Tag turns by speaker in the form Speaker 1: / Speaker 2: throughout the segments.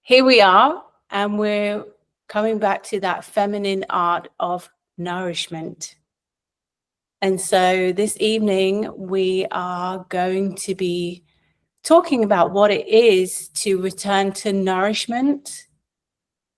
Speaker 1: Here we are, and we're coming back to that feminine art of nourishment. And so this evening, we are going to be talking about what it is to return to nourishment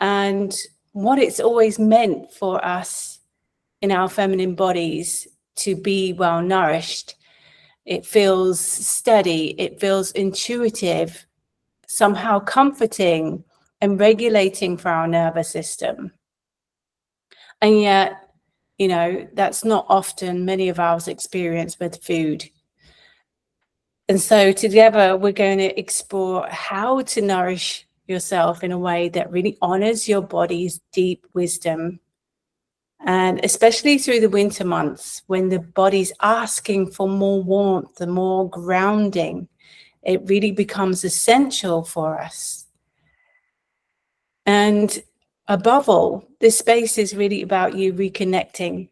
Speaker 1: and what it's always meant for us in our feminine bodies to be well nourished. It feels steady, it feels intuitive, somehow comforting and regulating for our nervous system. And yet, that's not often many of ours experience with food. And so together we're going to explore how to nourish yourself in a way that really honors your body's deep wisdom. And especially through the winter months, when the body's asking for more warmth and more grounding, it really becomes essential for us. And above all, this space is really about you reconnecting,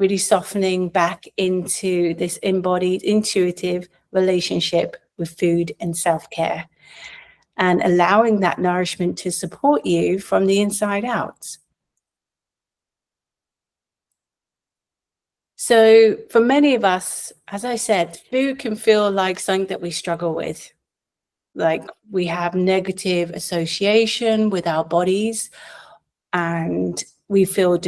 Speaker 1: really softening back into this embodied, intuitive relationship with food and self-care, and allowing that nourishment to support you from the inside out. So for many of us, as I said, food can feel like something that we struggle with. Like we have negative association with our bodies, and we feel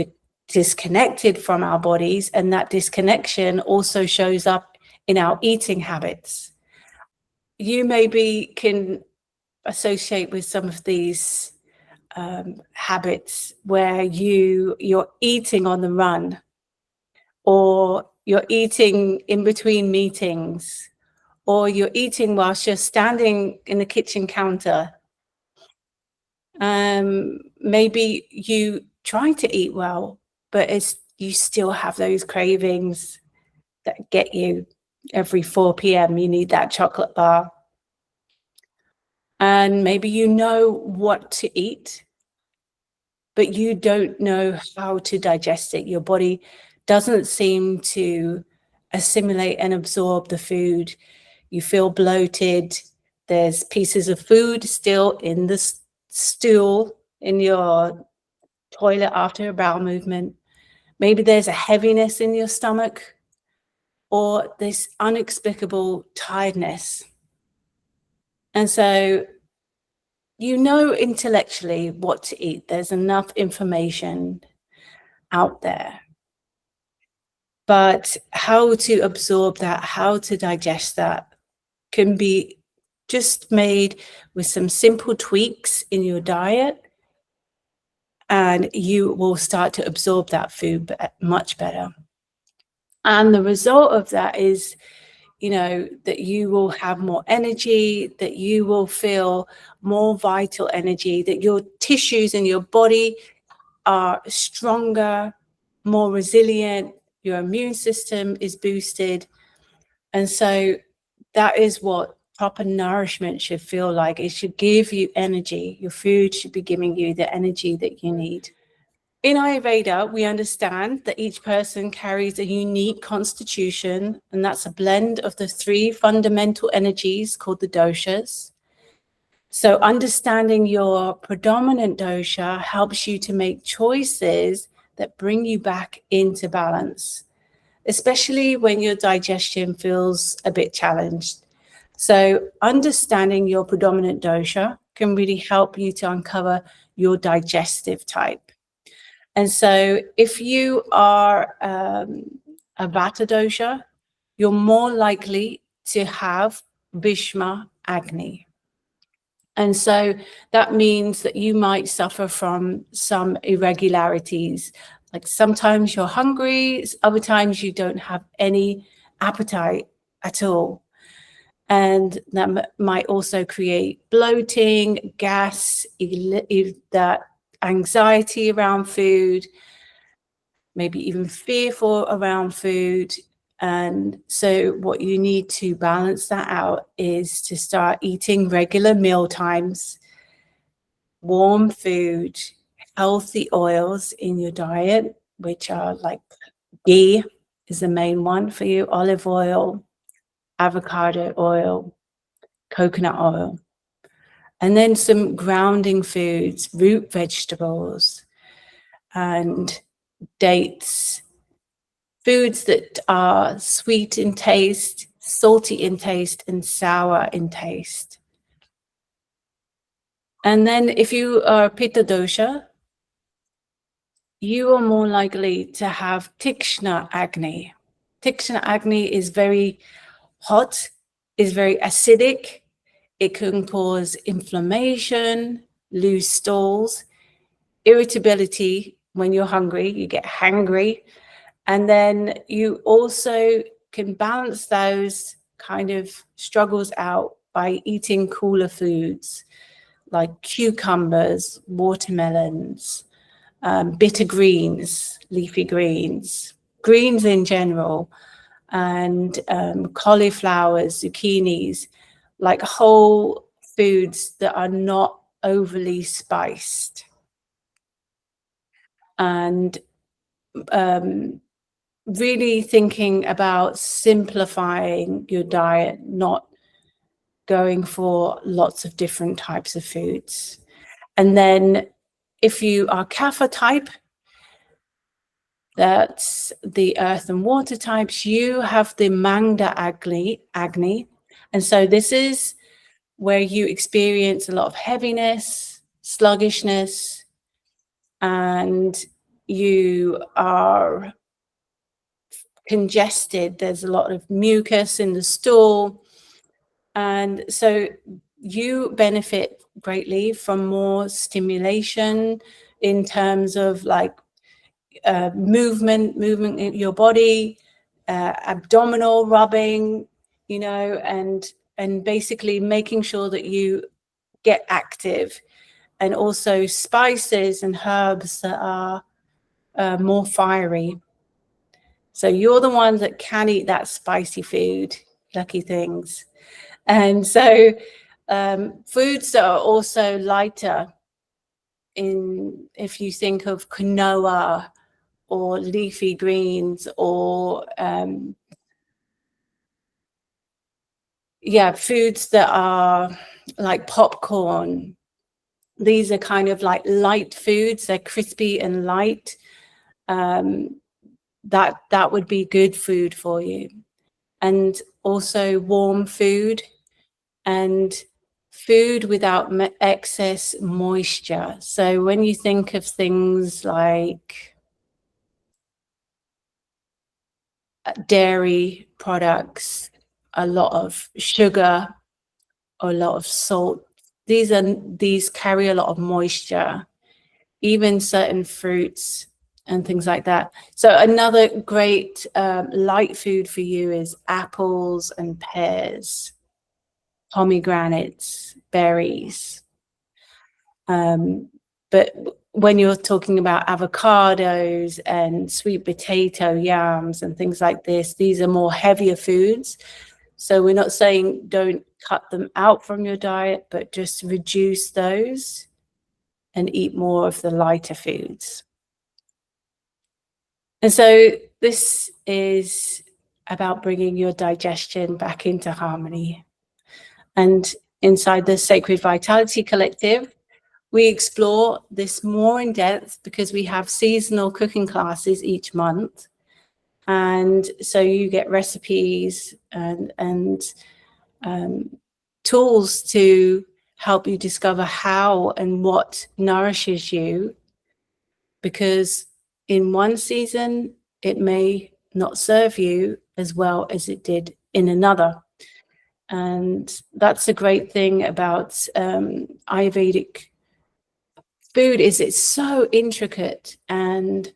Speaker 1: disconnected from our bodies. And that disconnection also shows up in our eating habits. You maybe can associate with some of these habits where you're eating on the run, or you're eating in between meetings, or you're eating whilst you're standing in the kitchen counter. Maybe you try to eat well, but you still have those cravings that get you every 4 p.m. You need that chocolate bar. And maybe you know what to eat, but you don't know how to digest it. Your body doesn't seem to assimilate and absorb the food. You feel bloated. There's pieces of food still in the stool in your toilet after a bowel movement. Maybe there's a heaviness in your stomach, or this unexplicable tiredness. And so you know intellectually what to eat. There's enough information out there. But how to absorb that, how to digest that can be just made with some simple tweaks in your diet, and you will start to absorb that food much better. And the result of that is, that you will have more energy, that you will feel more vital energy, that your tissues in your body are stronger, more resilient, your immune system is boosted. And so that is what proper nourishment should feel like. It should give you energy. Your food should be giving you the energy that you need. In Ayurveda, we understand that each person carries a unique constitution, and that's a blend of the 3 fundamental energies called the doshas. So understanding your predominant dosha helps you to make choices that bring you back into balance, especially when your digestion feels a bit challenged. So understanding your predominant dosha can really help you to uncover your digestive type. And so if you are a Vata dosha, you're more likely to have Manda Agni. And so that means that you might suffer from some irregularities. Like sometimes you're hungry, other times you don't have any appetite at all. And that might also create bloating, gas, that anxiety around food, maybe even fearful around food. And so what you need to balance that out is to start eating regular meal times, warm food, healthy oils in your diet, which are like ghee is the main one for you, olive oil, avocado oil, coconut oil. And then some grounding foods, root vegetables and dates, foods that are sweet in taste, salty in taste, and sour in taste. And then if you are Pitta dosha, you are more likely to have Tikshna Agni. Tikshna Agni is very hot, is very acidic. It can cause inflammation, loose stools, irritability. When you're hungry, you get hangry. And then you also can balance those kind of struggles out by eating cooler foods like cucumbers, watermelons, bitter greens, leafy greens, greens in general, and cauliflowers, zucchinis, like whole foods that are not overly spiced. And really thinking about simplifying your diet, not going for lots of different types of foods. And then if you are Kapha type, that's the earth and water types, you have the Manda Agni. And so this is where you experience a lot of heaviness, sluggishness, and you are congested. There's a lot of mucus in the stool. And so you benefit greatly from more stimulation in terms of like movement in your body, abdominal rubbing, you know, and basically making sure that you get active, and also spices and herbs that are more fiery. So you're the ones that can eat that spicy food, lucky things. And so foods that are also lighter, if you think of quinoa or leafy greens or foods that are like popcorn. These are kind of like light foods. They're crispy and light. That would be good food for you. And also warm food and food without excess moisture. So when you think of things like dairy products, a lot of sugar, a lot of salt, these carry a lot of moisture, even certain fruits and things like that. So another great light food for you is apples and pears, pomegranates, berries. But when you're talking about avocados and sweet potato, yams and things like this, these are more heavier foods. So we're not saying don't cut them out from your diet, but just reduce those and eat more of the lighter foods. And so this is about bringing your digestion back into harmony. And inside the Sacred Vitality Collective, we explore this more in depth because we have seasonal cooking classes each month. And so you get recipes and tools to help you discover how and what nourishes you, because in one season, it may not serve you as well as it did in another. And that's a great thing about Ayurvedic food, is it's so intricate, and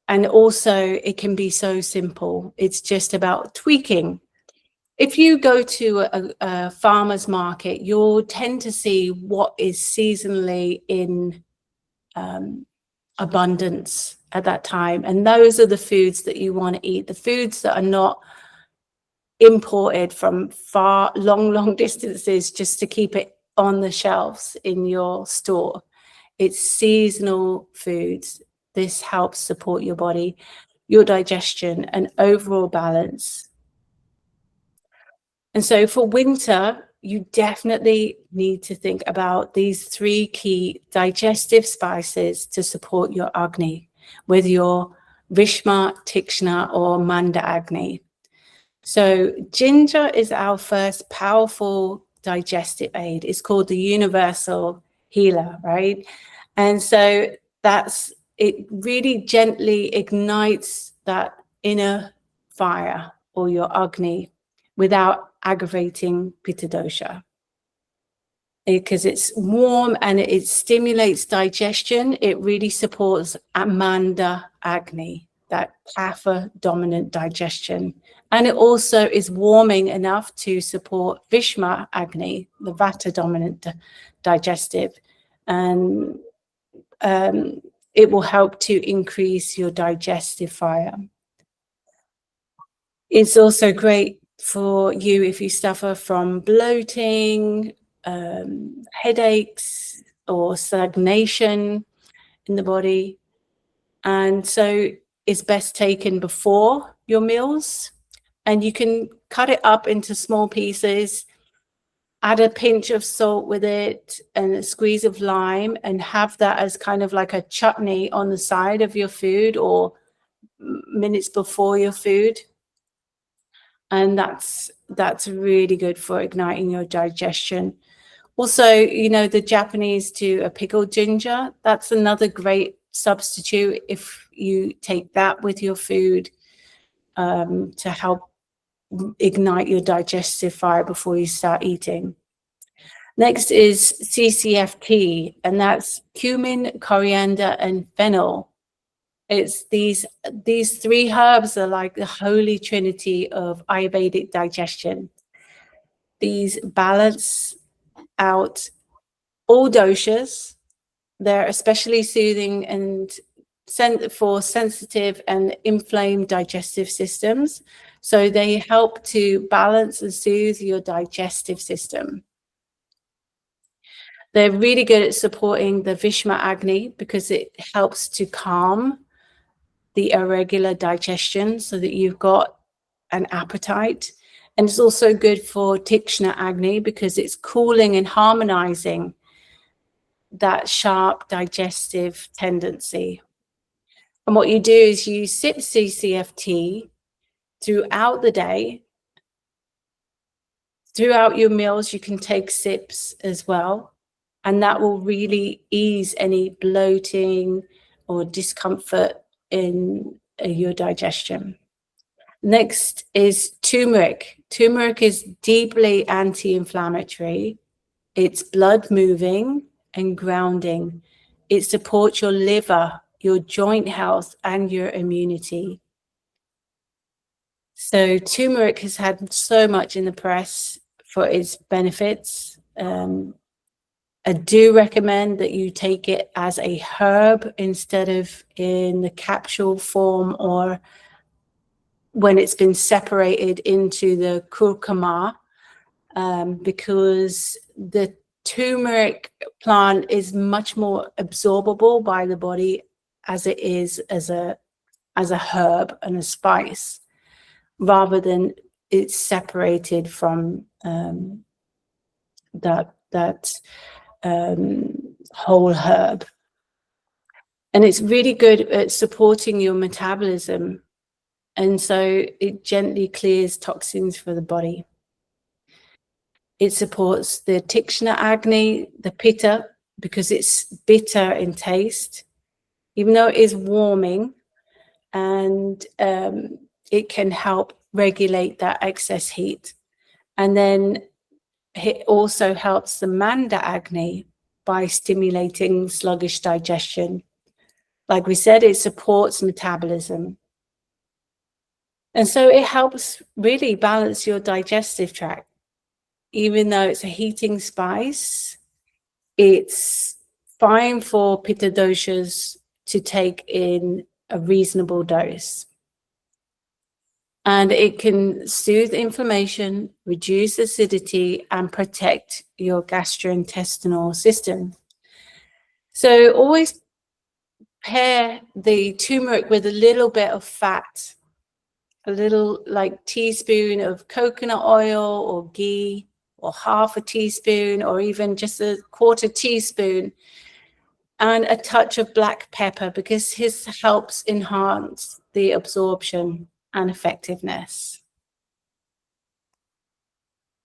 Speaker 1: also it can be so simple. It's just about tweaking. If you go to a farmer's market, you'll tend to see what is seasonally in abundance at that time. And those are the foods that you want to eat, the foods that are not imported from far, long distances just to keep it on the shelves in your store. It's seasonal foods. This helps support your body, your digestion, and overall balance. And so for winter, you definitely need to think about these 3 key digestive spices to support your Agni with your Vishama, Tikshna, or Manda Agni. So ginger is our first powerful digestive aid. It's called the universal healer, right? And so it really gently ignites that inner fire or your Agni without aggravating Pitta dosha. Because it's warm and it stimulates digestion, it really supports Manda Agni, that Kapha dominant digestion. And it also is warming enough to support Vishama Agni, the Vata dominant digestive. And it will help to increase your digestive fire. It's also great for you if you suffer from bloating, headaches, or stagnation in the body. And so it's best taken before your meals. And you can cut it up into small pieces, add a pinch of salt with it and a squeeze of lime, and have that as kind of like a chutney on the side of your food or minutes before your food. And that's really good for igniting your digestion. Also, you know, the Japanese do a pickled ginger. That's another great substitute if you take that with your food to help ignite your digestive fire before you start eating. Next is CCFT, and that's cumin, coriander, and fennel. It's these 3 herbs are like the holy trinity of Ayurvedic digestion. These balance out all doshas. They're especially soothing and for sensitive and inflamed digestive systems. So they help to balance and soothe your digestive system. They're really good at supporting the Vishama Agni because it helps to calm the irregular digestion so that you've got an appetite. And it's also good for Tikshna Agni because it's cooling and harmonizing that sharp digestive tendency. And what you do is you sip CCFT throughout the day. Throughout your meals, you can take sips as well. And that will really ease any bloating or discomfort in your digestion. Next is turmeric. Turmeric is deeply anti-inflammatory. It's blood moving and grounding. It supports your liver, your joint health, and your immunity. So turmeric has had so much in the press for its benefits. I do recommend that you take it as a herb instead of in the capsule form or when it's been separated into the curcuma, because the turmeric plant is much more absorbable by the body as it is as a herb and a spice, rather than it's separated from that whole herb. And it's really good at supporting your metabolism, and so it gently clears toxins for the body. It supports the Tikshna Agni, the Pitta, because it's bitter in taste, even though it is warming, and it can help regulate that excess heat. And then it also helps the Manda Agni by stimulating sluggish digestion. Like we said, it supports metabolism. And so it helps really balance your digestive tract. Even though it's a heating spice, it's fine for Pitta doshas to take in a reasonable dose. And it can soothe inflammation, reduce acidity, and protect your gastrointestinal system. So always pair the turmeric with a little bit of fat, a little like teaspoon of coconut oil or ghee or half a teaspoon, or even just a quarter teaspoon, and a touch of black pepper, because this helps enhance the absorption and effectiveness.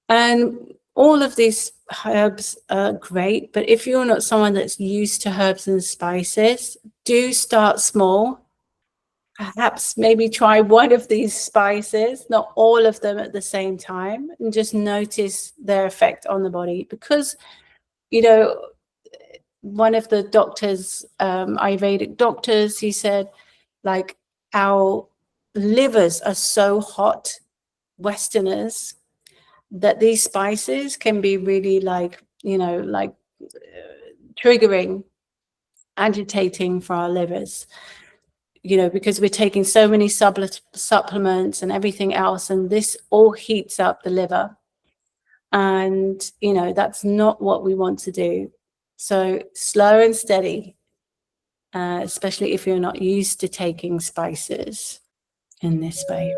Speaker 1: And all of these herbs are great, but if you're not someone that's used to herbs and spices, do start small. Perhaps maybe try one of these spices, not all of them at the same time, and just notice their effect on the body. Because, you know, one of the doctors, Ayurvedic doctors, he said, like, our livers are so hot, Westerners, that these spices can be really like, you know, like triggering, agitating for our livers, you know, because we're taking so many supplements and everything else, and this all heats up the liver. And, you know, that's not what we want to do. So slow and steady, especially if you're not used to taking spices in this way.